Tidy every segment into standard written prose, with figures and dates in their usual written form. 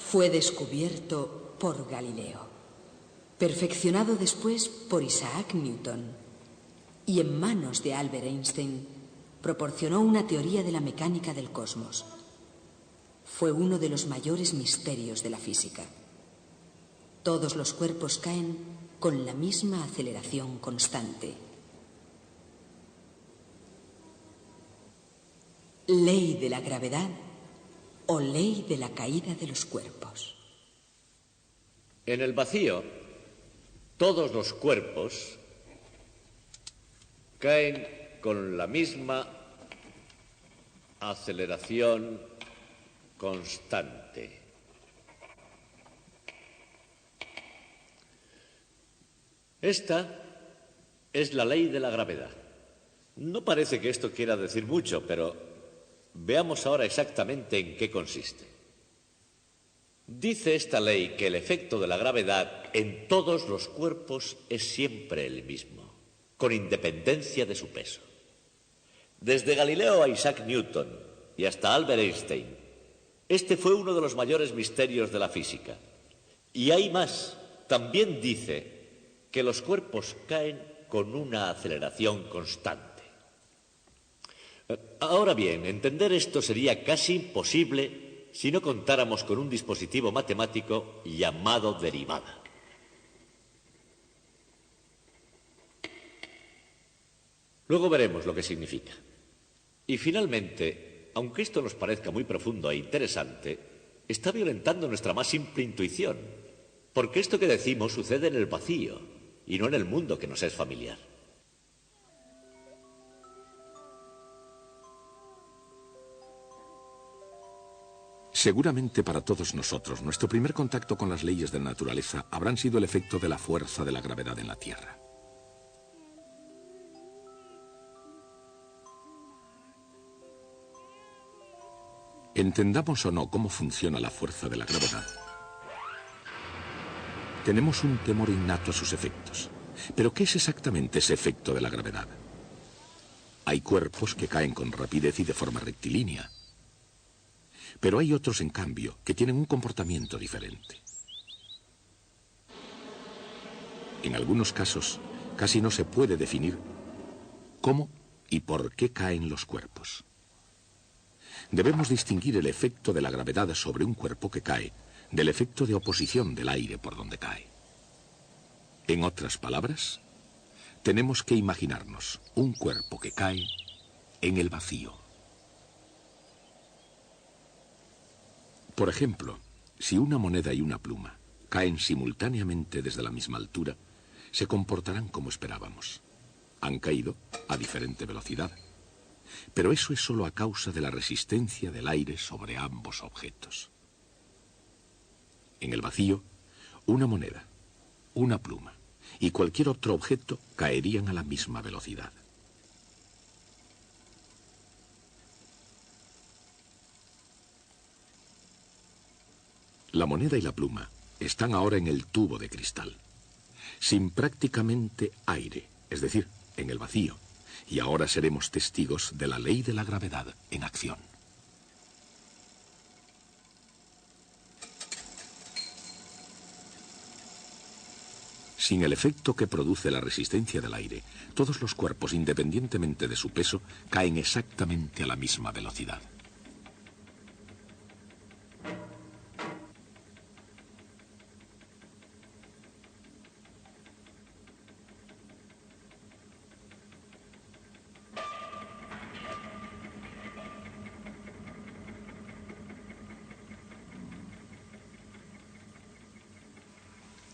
Fue descubierto por Galileo, perfeccionado después por Isaac Newton y en manos de Albert Einstein proporcionó una teoría de la mecánica del cosmos. Fue uno de los mayores misterios de la física. Todos los cuerpos caen con la misma aceleración constante. Ley de la gravedad o ley de la caída de los cuerpos. En el vacío, todos los cuerpos caen con la misma aceleración constante. Esta es la ley de la gravedad. No parece que esto quiera decir mucho, pero veamos ahora exactamente en qué consiste. Dice esta ley que el efecto de la gravedad en todos los cuerpos es siempre el mismo, con independencia de su peso. Desde Galileo a Isaac Newton y hasta Albert Einstein, este fue uno de los mayores misterios de la física. Y hay más, también dice que los cuerpos caen con una aceleración constante. Ahora bien, entender esto sería casi imposible si no contáramos con un dispositivo matemático llamado derivada. Luego veremos lo que significa. Y finalmente, aunque esto nos parezca muy profundo e interesante, está violentando nuestra más simple intuición, porque esto que decimos sucede en el vacío y no en el mundo que nos es familiar. Seguramente para todos nosotros, nuestro primer contacto con las leyes de la naturaleza habrán sido el efecto de la fuerza de la gravedad en la Tierra. Entendamos o no cómo funciona la fuerza de la gravedad, tenemos un temor innato a sus efectos. Pero ¿qué es exactamente ese efecto de la gravedad? Hay cuerpos que caen con rapidez y de forma rectilínea. Pero hay otros, en cambio, que tienen un comportamiento diferente. En algunos casos, casi no se puede definir cómo y por qué caen los cuerpos. Debemos distinguir el efecto de la gravedad sobre un cuerpo que cae del efecto de oposición del aire por donde cae. En otras palabras, tenemos que imaginarnos un cuerpo que cae en el vacío. Por ejemplo, si una moneda y una pluma caen simultáneamente desde la misma altura, se comportarán como esperábamos. Han caído a diferente velocidad. Pero eso es solo a causa de la resistencia del aire sobre ambos objetos. En el vacío, una moneda, una pluma y cualquier otro objeto caerían a la misma velocidad. La moneda y la pluma están ahora en el tubo de cristal, sin prácticamente aire, es decir, en el vacío, y ahora seremos testigos de la ley de la gravedad en acción. Sin el efecto que produce la resistencia del aire, todos los cuerpos, independientemente de su peso, caen exactamente a la misma velocidad.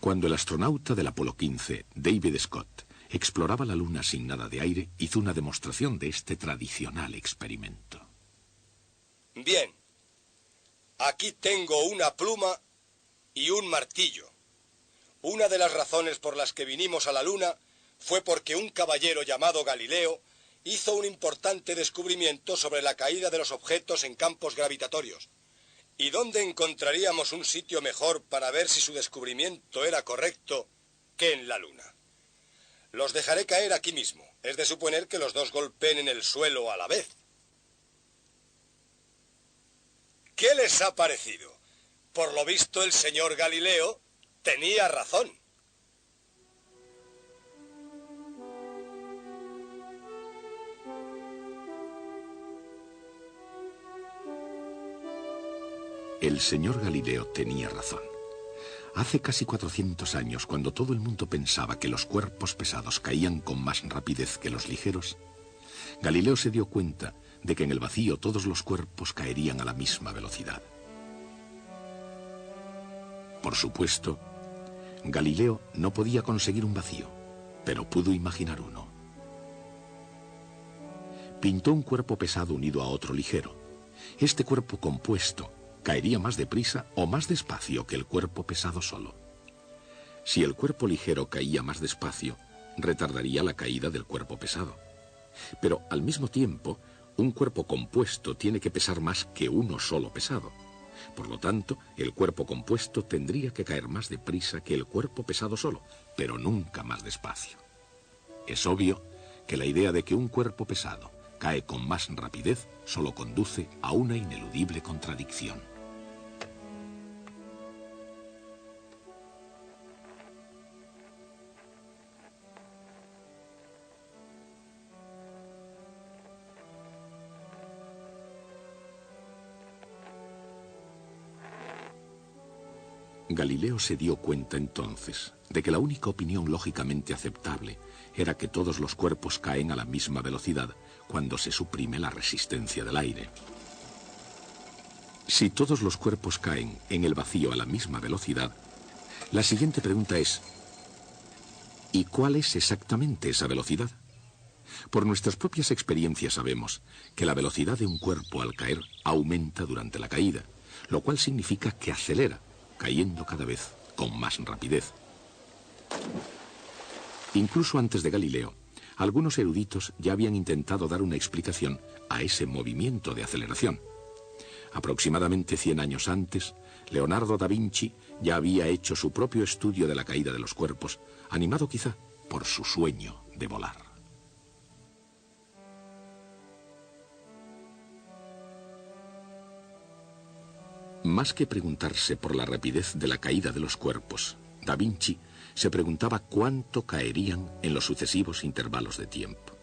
Cuando el astronauta del Apolo 15, David Scott, exploraba la Luna sin nada de aire, hizo una demostración de este tradicional experimento. Bien, aquí tengo una pluma y un martillo. Una de las razones por las que vinimos a la Luna fue porque un caballero llamado Galileo hizo un importante descubrimiento sobre la caída de los objetos en campos gravitatorios. ¿Y dónde encontraríamos un sitio mejor para ver si su descubrimiento era correcto que en la Luna? Los dejaré caer aquí mismo. Es de suponer que los dos golpeen en el suelo a la vez. ¿Qué les ha parecido? por lo visto el señor Galileo tenía razón. El señor Galileo tenía razón. Hace casi 400 años, cuando todo el mundo pensaba que los cuerpos pesados caían con más rapidez que los ligeros, Galileo se dio cuenta de que en el vacío todos los cuerpos caerían a la misma velocidad. Por supuesto, Galileo no podía conseguir un vacío, pero pudo imaginar uno. Pintó un cuerpo pesado unido a otro ligero. Este cuerpo compuesto caería más deprisa o más despacio que el cuerpo pesado solo. Si el cuerpo ligero caía más despacio, retardaría la caída del cuerpo pesado. Pero al mismo tiempo, un cuerpo compuesto tiene que pesar más que uno solo pesado. Por lo tanto, el cuerpo compuesto tendría que caer más deprisa que el cuerpo pesado solo, pero nunca más despacio. Es obvio que la idea de que un cuerpo pesado cae con más rapidez solo conduce a una ineludible contradicción. Galileo se dio cuenta entonces de que la única opinión lógicamente aceptable era que todos los cuerpos caen a la misma velocidad cuando se suprime la resistencia del aire. Si todos los cuerpos caen en el vacío a la misma velocidad, la siguiente pregunta es: ¿y cuál es exactamente esa velocidad? Por nuestras propias experiencias sabemos que la velocidad de un cuerpo al caer aumenta durante la caída, lo cual significa que acelera, cayendo cada vez con más rapidez. Incluso antes de Galileo, algunos eruditos ya habían intentado dar una explicación a ese movimiento de aceleración. Aproximadamente 100 años antes, Leonardo da Vinci ya había hecho su propio estudio de la caída de los cuerpos, animado quizá por su sueño de volar. Más que preguntarse por la rapidez de la caída de los cuerpos, Da Vinci se preguntaba cuánto caerían en los sucesivos intervalos de tiempo.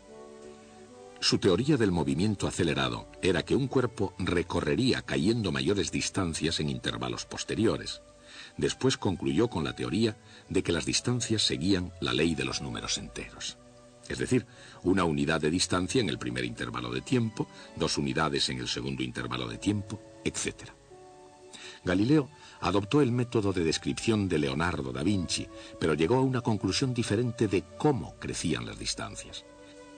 Su teoría del movimiento acelerado era que un cuerpo recorrería cayendo mayores distancias en intervalos posteriores. Después concluyó con la teoría de que las distancias seguían la ley de los números enteros. Es decir, una unidad de distancia en el primer intervalo de tiempo, 2 unidades en el segundo intervalo de tiempo, etc. Galileo adoptó el método de descripción de Leonardo da Vinci, pero llegó a una conclusión diferente de cómo crecían las distancias.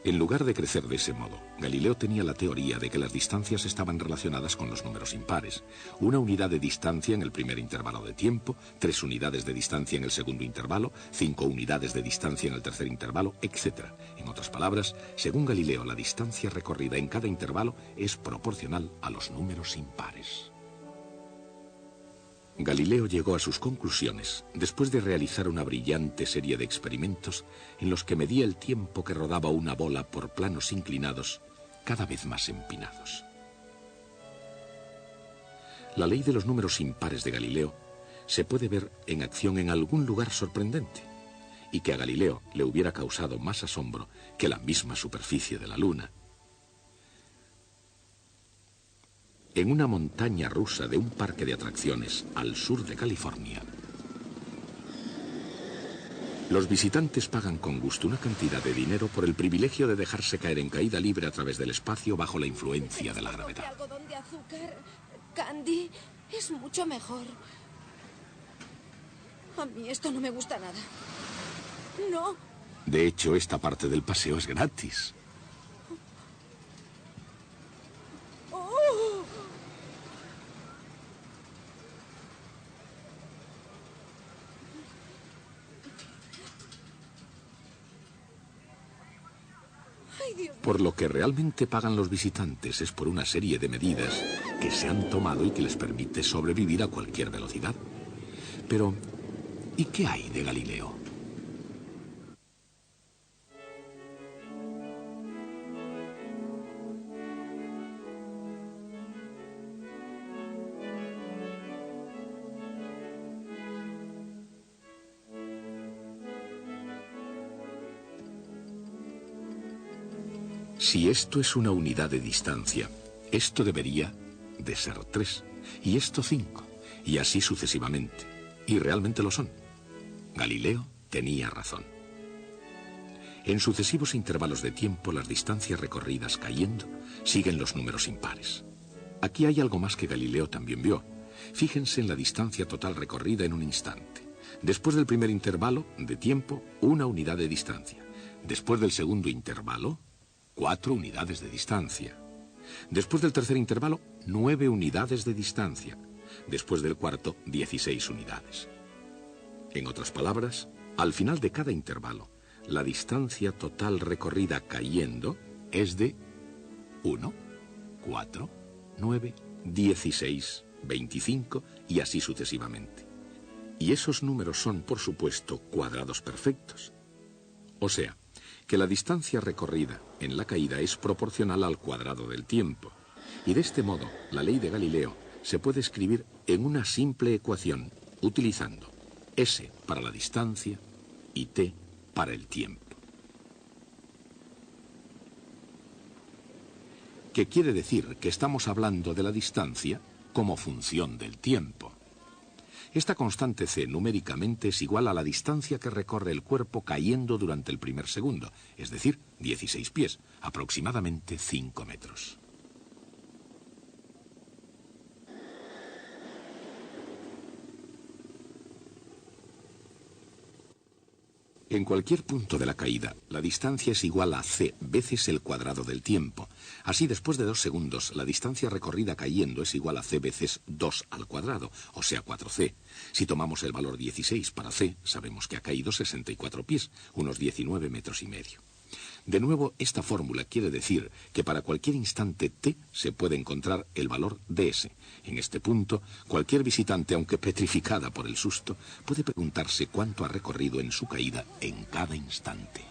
En lugar de crecer de ese modo, Galileo tenía la teoría de que las distancias estaban relacionadas con los números impares. 1 unidad de distancia en el primer intervalo de tiempo, 3 unidades de distancia en el segundo intervalo, 5 unidades de distancia en el tercer intervalo, etc. En otras palabras, según Galileo, la distancia recorrida en cada intervalo es proporcional a los números impares. Galileo llegó a sus conclusiones después de realizar una brillante serie de experimentos en los que medía el tiempo que rodaba una bola por planos inclinados cada vez más empinados. La ley de los números impares de Galileo se puede ver en acción en algún lugar sorprendente, y que a Galileo le hubiera causado más asombro que la misma superficie de la Luna. En una montaña rusa de un parque de atracciones al sur de California, los visitantes pagan con gusto una cantidad de dinero por el privilegio de dejarse caer en caída libre a través del espacio bajo la influencia de la gravedad. Algodón de azúcar, candy, es mucho mejor. A mí esto no me gusta nada. No. De hecho, esta parte del paseo es gratis. Por lo que realmente pagan los visitantes es por una serie de medidas que se han tomado y que les permite sobrevivir a cualquier velocidad. Pero, ¿y qué hay de Galileo? Si esto es una unidad de distancia, esto debería de ser 3, y esto 5, y así sucesivamente. Y realmente lo son. Galileo tenía razón. En sucesivos intervalos de tiempo, las distancias recorridas cayendo siguen los números impares. Aquí hay algo más que Galileo también vio. Fíjense en la distancia total recorrida en un instante. Después del primer intervalo de tiempo, una unidad de distancia. Después del segundo intervalo, 4 unidades de distancia. Después del tercer intervalo, 9 unidades de distancia. Después del cuarto, 16 unidades. En otras palabras, al final de cada intervalo, la distancia total recorrida cayendo es de 1, 4, 9, 16, 25 y así sucesivamente. Y esos números son, por supuesto, cuadrados perfectos. O sea, que la distancia recorrida en la caída es proporcional al cuadrado del tiempo. Y de este modo, la ley de Galileo se puede escribir en una simple ecuación, utilizando S para la distancia y T para el tiempo. ¿Qué quiere decir? Que estamos hablando de la distancia como función del tiempo. Esta constante c numéricamente es igual a la distancia que recorre el cuerpo cayendo durante el primer segundo, es decir, 16 pies, aproximadamente 5 metros. En cualquier punto de la caída, la distancia es igual a c veces el cuadrado del tiempo. Así, después de 2 segundos, la distancia recorrida cayendo es igual a c veces 2 al cuadrado, o sea, 4c. Si tomamos el valor 16 para c, sabemos que ha caído 64 pies, unos 19 metros y medio. De nuevo, esta fórmula quiere decir que para cualquier instante t se puede encontrar el valor ds. En este punto, cualquier visitante, aunque petrificada por el susto, puede preguntarse cuánto ha recorrido en su caída en cada instante.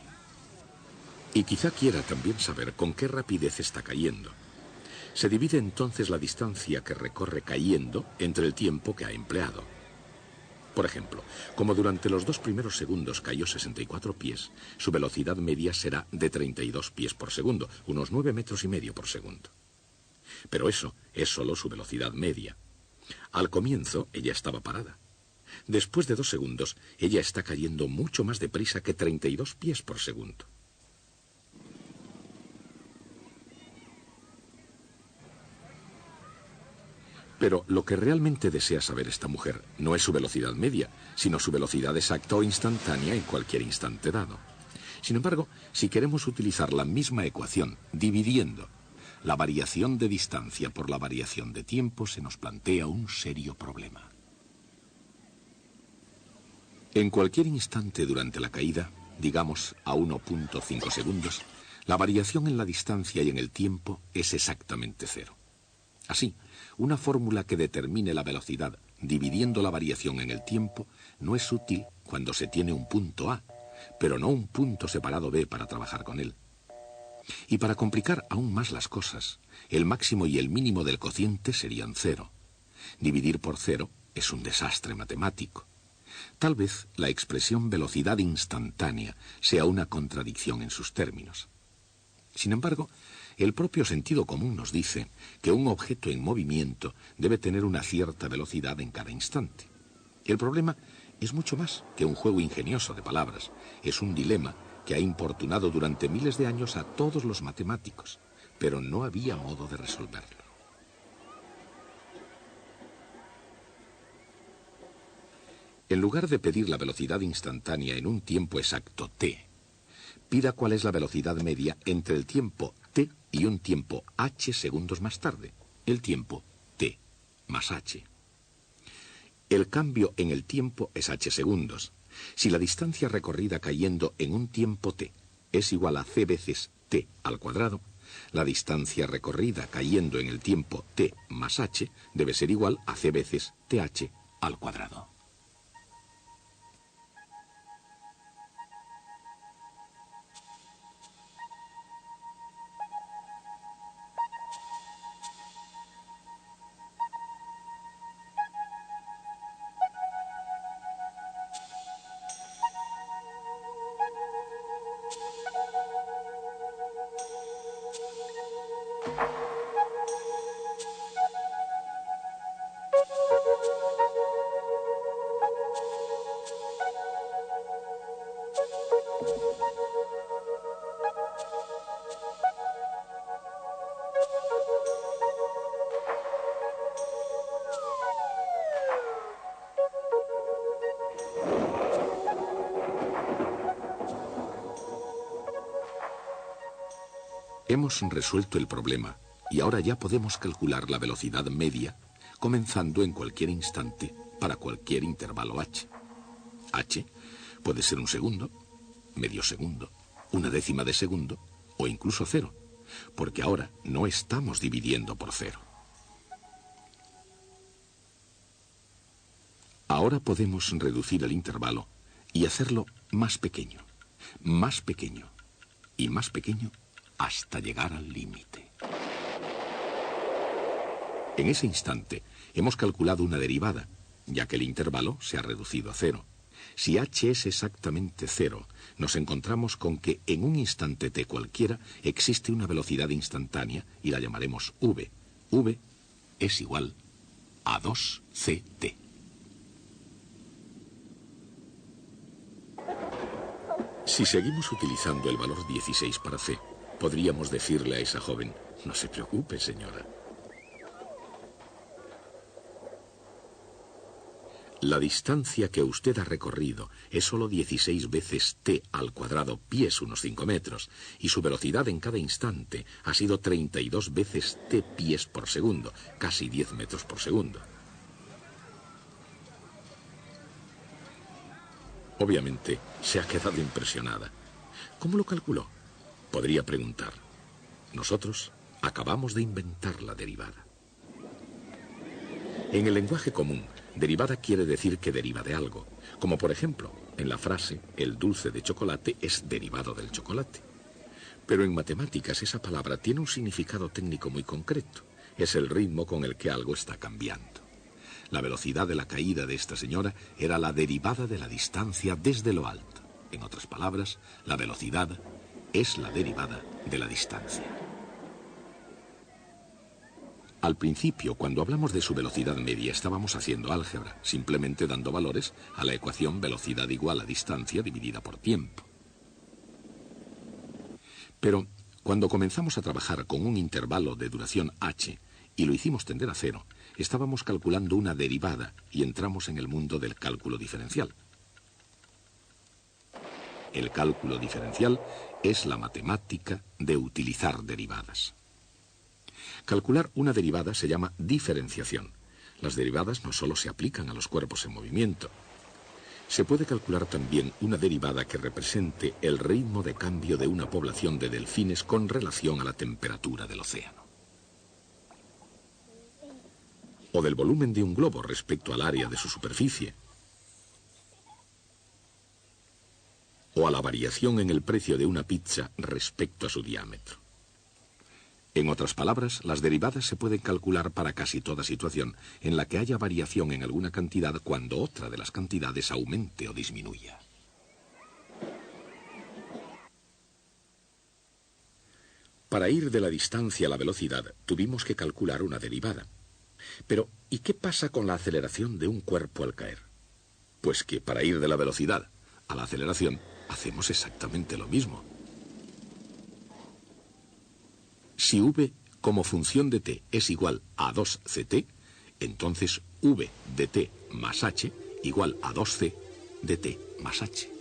Y quizá quiera también saber con qué rapidez está cayendo. Se divide entonces la distancia que recorre cayendo entre el tiempo que ha empleado. Por ejemplo, como durante los 2 primeros segundos cayó 64 pies, su velocidad media será de 32 pies por segundo, unos 9 metros y medio por segundo. Pero eso es solo su velocidad media. Al comienzo, ella estaba parada. Después de 2 segundos, ella está cayendo mucho más deprisa que 32 pies por segundo. Pero lo que realmente desea saber esta mujer no es su velocidad media, sino su velocidad exacta o instantánea en cualquier instante dado. Sin embargo, si queremos utilizar la misma ecuación, dividiendo la variación de distancia por la variación de tiempo, se nos plantea un serio problema. En cualquier instante durante la caída, digamos a 1.5 segundos, la variación en la distancia y en el tiempo es exactamente 0. Así, una fórmula que determine la velocidad dividiendo la variación en el tiempo no es útil cuando se tiene un punto A, pero no un punto separado B para trabajar con él. Y para complicar aún más las cosas, el máximo y el mínimo del cociente serían 0. Dividir por 0 es un desastre matemático. Tal vez la expresión velocidad instantánea sea una contradicción en sus términos. Sin embargo, el propio sentido común nos dice que un objeto en movimiento debe tener una cierta velocidad en cada instante. El problema es mucho más que un juego ingenioso de palabras. Es un dilema que ha importunado durante miles de años a todos los matemáticos, pero no había modo de resolverlo. En lugar de pedir la velocidad instantánea en un tiempo exacto t, pida cuál es la velocidad media entre el tiempo t y un tiempo h segundos más tarde, el tiempo t más h. El cambio en el tiempo es h segundos. Si la distancia recorrida cayendo en un tiempo t es igual a c veces t al cuadrado, la distancia recorrida cayendo en el tiempo t más h debe ser igual a c veces th al cuadrado. Hemos resuelto el problema y ahora ya podemos calcular la velocidad media comenzando en cualquier instante para cualquier intervalo h. H puede ser un segundo, medio segundo, una décima de segundo o incluso cero, porque ahora no estamos dividiendo por cero. Ahora podemos reducir el intervalo y hacerlo más pequeño y más pequeño hasta llegar al límite. En ese instante hemos calculado una derivada, ya que el intervalo se ha reducido a cero. Si h es exactamente cero, nos encontramos con que en un instante t cualquiera existe una velocidad instantánea y la llamaremos v. v es igual a 2ct. Si seguimos utilizando el valor 16 para c, podríamos decirle a esa joven: no se preocupe, señora. La distancia que usted ha recorrido es solo 16 veces t al cuadrado pies, unos 5 metros, y su velocidad en cada instante ha sido 32 veces t pies por segundo, casi 10 metros por segundo. Obviamente, se ha quedado impresionada. ¿Cómo lo calculó? Podría preguntar. Nosotros acabamos de inventar la derivada. En el lenguaje común, derivada quiere decir que deriva de algo, como por ejemplo, en la frase el dulce de chocolate es derivado del chocolate. Pero en matemáticas esa palabra tiene un significado técnico muy concreto. Es el ritmo con el que algo está cambiando. La velocidad de la caída de esta señora era la derivada de la distancia desde lo alto. En otras palabras, la velocidad es la derivada de la distancia. Al principio, cuando hablamos de su velocidad media, estábamos haciendo álgebra, simplemente dando valores a la ecuación velocidad igual a distancia dividida por tiempo. Pero cuando comenzamos a trabajar con un intervalo de duración h y lo hicimos tender a cero, estábamos calculando una derivada y entramos en el mundo del cálculo diferencial. El cálculo diferencial es la matemática de utilizar derivadas. Calcular una derivada se llama diferenciación. Las derivadas no solo se aplican a los cuerpos en movimiento. Se puede calcular también una derivada que represente el ritmo de cambio de una población de delfines con relación a la temperatura del océano. O del volumen de un globo respecto al área de su superficie. O a la variación en el precio de una pizza respecto a su diámetro. En otras palabras, las derivadas se pueden calcular para casi toda situación en la que haya variación en alguna cantidad cuando otra de las cantidades aumente o disminuya. Para ir de la distancia a la velocidad, tuvimos que calcular una derivada. Pero, ¿y qué pasa con la aceleración de un cuerpo al caer? Pues que para ir de la velocidad a la aceleración, hacemos exactamente lo mismo. Si v como función de t es igual a 2ct, entonces v de t más h igual a 2c de t más h.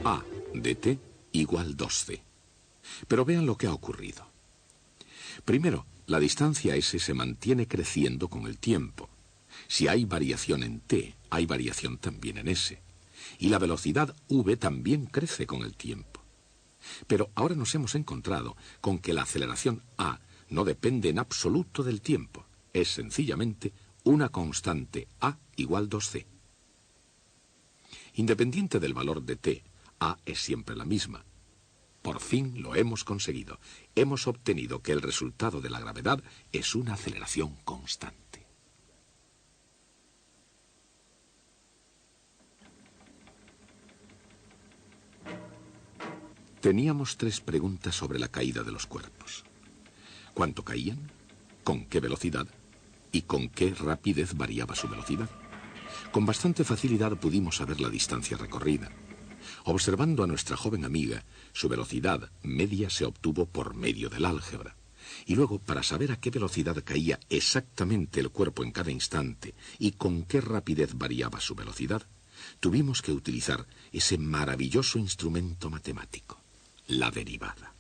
A de t igual 2c. Pero vean lo que ha ocurrido. Primero, la distancia s se mantiene creciendo con el tiempo. Si hay variación en t, hay variación también en s. Y la velocidad v también crece con el tiempo. Pero ahora nos hemos encontrado con que la aceleración a no depende en absoluto del tiempo. Es sencillamente una constante a igual 2c. Independiente del valor de t, a es siempre la misma. Por fin lo hemos conseguido. Hemos obtenido que el resultado de la gravedad es una aceleración constante. Teníamos 3 preguntas sobre la caída de los cuerpos. ¿Cuánto caían? con qué velocidad y con qué rapidez variaba su velocidad. Con bastante facilidad pudimos saber la distancia recorrida. Observando a nuestra joven amiga, su velocidad media se obtuvo por medio del álgebra. Y luego, para saber a qué velocidad caía exactamente el cuerpo en cada instante y con qué rapidez variaba su velocidad, tuvimos que utilizar ese maravilloso instrumento matemático, la derivada.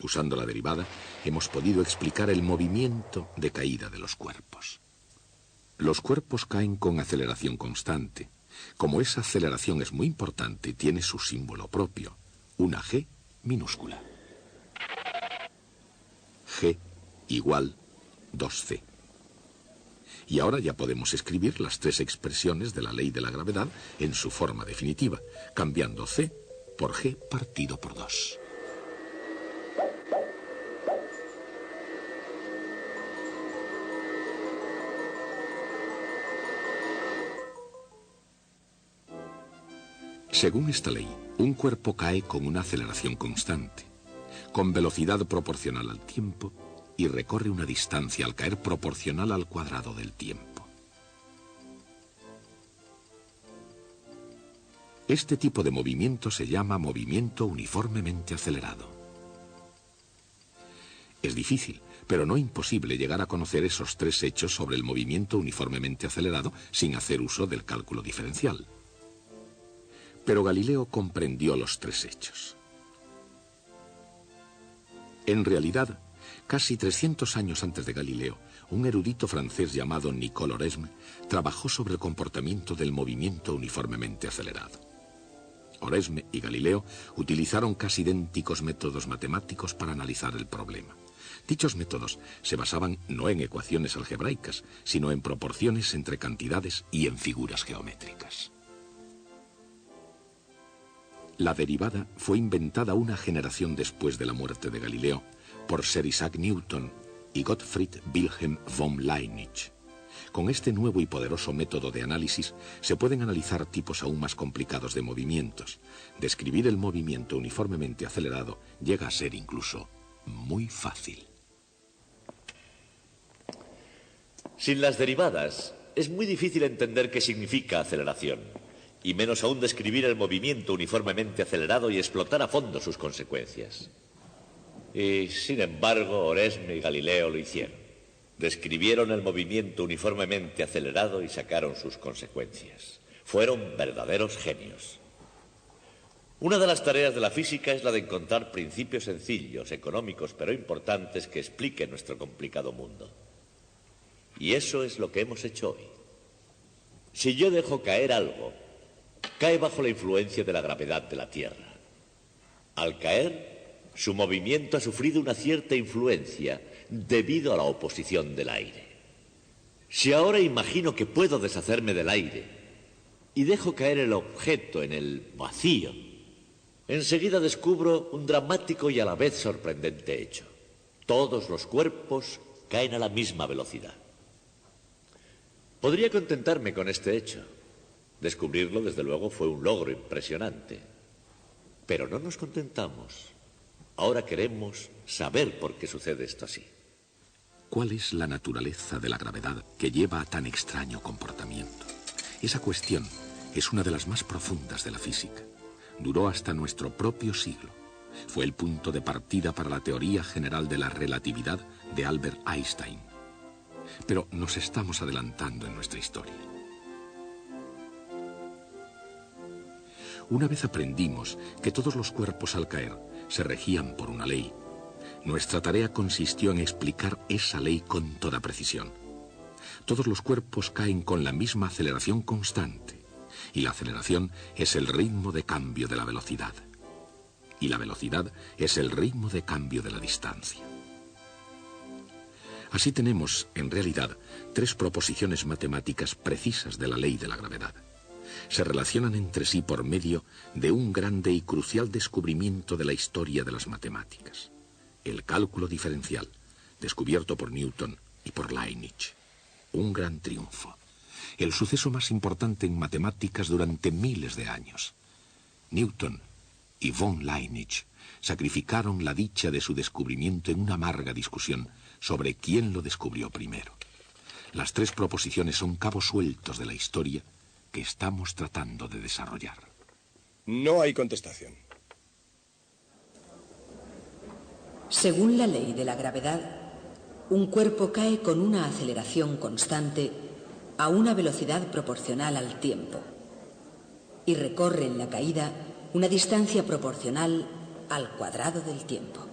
Usando la derivada, hemos podido explicar el movimiento de caída de los cuerpos. Los cuerpos caen con aceleración constante. Como esa aceleración es muy importante, tiene su símbolo propio, una G minúscula. G igual 2C. Y ahora ya podemos escribir las tres expresiones de la ley de la gravedad en su forma definitiva, cambiando C por G partido por 2. Según esta ley, un cuerpo cae con una aceleración constante, con velocidad proporcional al tiempo y recorre una distancia al caer proporcional al cuadrado del tiempo. Este tipo de movimiento se llama movimiento uniformemente acelerado. Es difícil, pero no imposible llegar a conocer esos tres hechos sobre el movimiento uniformemente acelerado sin hacer uso del cálculo diferencial. Pero Galileo comprendió los tres hechos. En realidad, casi 300 años antes de Galileo, un erudito francés llamado Nicole Oresme trabajó sobre el comportamiento del movimiento uniformemente acelerado. Oresme y Galileo utilizaron casi idénticos métodos matemáticos para analizar el problema. Dichos métodos se basaban no en ecuaciones algebraicas, sino en proporciones entre cantidades y en figuras geométricas. La derivada fue inventada una generación después de la muerte de Galileo por Sir Isaac Newton y Gottfried Wilhelm von Leibniz. Con este nuevo y poderoso método de análisis se pueden analizar tipos aún más complicados de movimientos. Describir el movimiento uniformemente acelerado llega a ser incluso muy fácil. Sin las derivadas, es muy difícil entender qué significa aceleración, y menos aún describir el movimiento uniformemente acelerado y explotar a fondo sus consecuencias. Y, sin embargo, Oresme y Galileo lo hicieron. Describieron el movimiento uniformemente acelerado y sacaron sus consecuencias. Fueron verdaderos genios. Una de las tareas de la física es la de encontrar principios sencillos, económicos, pero importantes que expliquen nuestro complicado mundo. Y eso es lo que hemos hecho hoy. Si yo dejo caer algo, cae bajo la influencia de la gravedad de la Tierra. Al caer, su movimiento ha sufrido una cierta influencia debido a la oposición del aire. Si ahora imagino que puedo deshacerme del aire y dejo caer el objeto en el vacío, enseguida descubro un dramático y a la vez sorprendente hecho. Todos los cuerpos caen a la misma velocidad. Podría contentarme con este hecho. Descubrirlo, desde luego, fue un logro impresionante. Pero no nos contentamos. Ahora queremos saber por qué sucede esto así. ¿Cuál es la naturaleza de la gravedad que lleva a tan extraño comportamiento? Esa cuestión es una de las más profundas de la física. Duró hasta nuestro propio siglo. Fue el punto de partida para la teoría general de la relatividad de Albert Einstein. Pero nos estamos adelantando en nuestra historia. Una vez aprendimos que todos los cuerpos al caer se regían por una ley, nuestra tarea consistió en explicar esa ley con toda precisión. Todos los cuerpos caen con la misma aceleración constante, y la aceleración es el ritmo de cambio de la velocidad. Y la velocidad es el ritmo de cambio de la distancia. Así tenemos, en realidad, tres proposiciones matemáticas precisas de la ley de la gravedad. Se relacionan entre sí por medio de un grande y crucial descubrimiento de la historia de las matemáticas: el cálculo diferencial, descubierto por Newton y por Leibniz. Un gran triunfo, el suceso más importante en matemáticas durante miles de años. Newton y von Leibniz sacrificaron la dicha de su descubrimiento en una amarga discusión sobre quién lo descubrió primero. Las tres proposiciones son cabos sueltos de la historia que estamos tratando de desarrollar. No hay contestación. Según la ley de la gravedad, un cuerpo cae con una aceleración constante a una velocidad proporcional al tiempo y recorre en la caída una distancia proporcional al cuadrado del tiempo.